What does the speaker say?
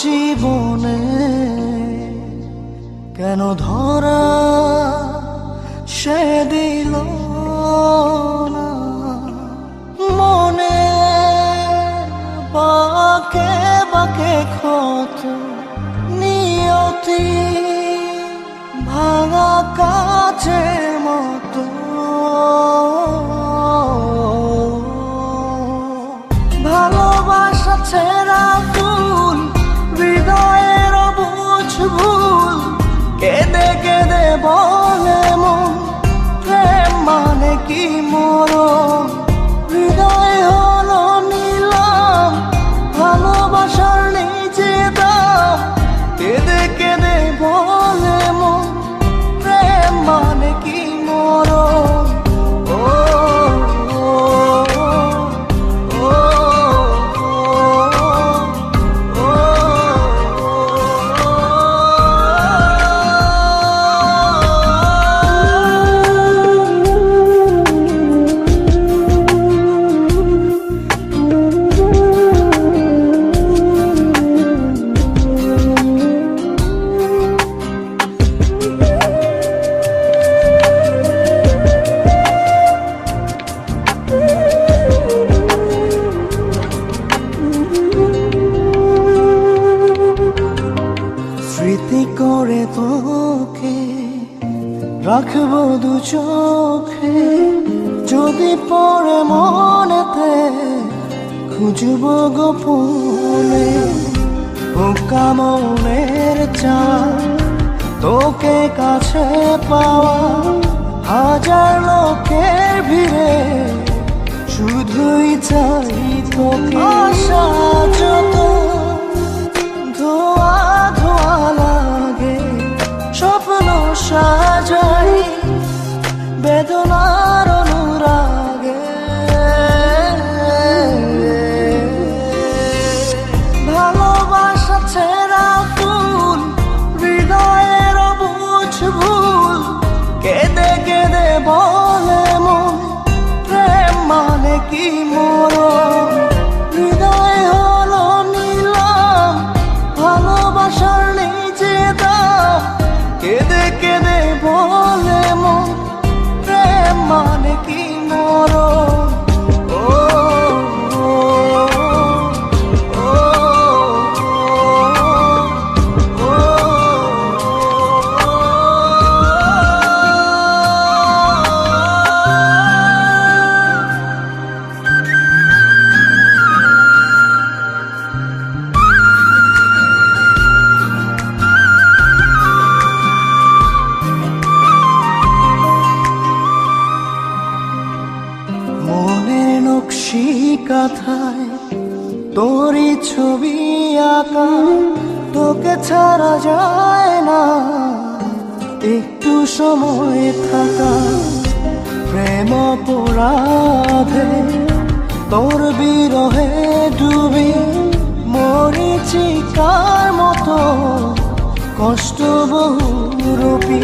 জীবনে কেন ধরা সে দিল না মনে বাঁকে বাঁকে ক্ষত নিয়তি ভাঙা কাচের মতো ভালোবাসা ছেঁড়া ফুল হৃদয়ের অবুঝ ভুল কেঁদে কেঁদে বলে মন প্রেম মানে কি মরণ হৃদয় হলো নিলাম ভালোবাসার নিজে দাম কেঁদে কেঁদে বলে মন প্রেম মানে কি মরণ স্মৃতি করে তোকে রাখবো দু চোখে যদি পড়ে মনেতে খুঁজবো গোপনে বোকা মনের চাল তোকে কাছে পাওয়া হাজার লোকের ভিড়ে শুধুই চাই তোকে আশা যত ধোয়া ধোয়া লাগে স্বপ্ন সাজাই বেদনার অনুরাগে ভালোবাসা ছেঁড়া ফুল হৃদয়ের অবুঝ ভুল কেঁদে কেঁদে বলে মন প্রেম মানে কি মরণ হৃদয় হলো নিলাম ভালোবাসার নিজে দাম কেঁদে কেঁদে বলে মন প্রেম মানে কি মরণ নকশি কাঁথায় তোরই ছবি আঁকা তোকে ছাড়া যায় না একটু সময় থাকা প্রেম অপরাধে তোর বিরহে ডুবি মরিচিকার মতো কষ্ট বহুরূপী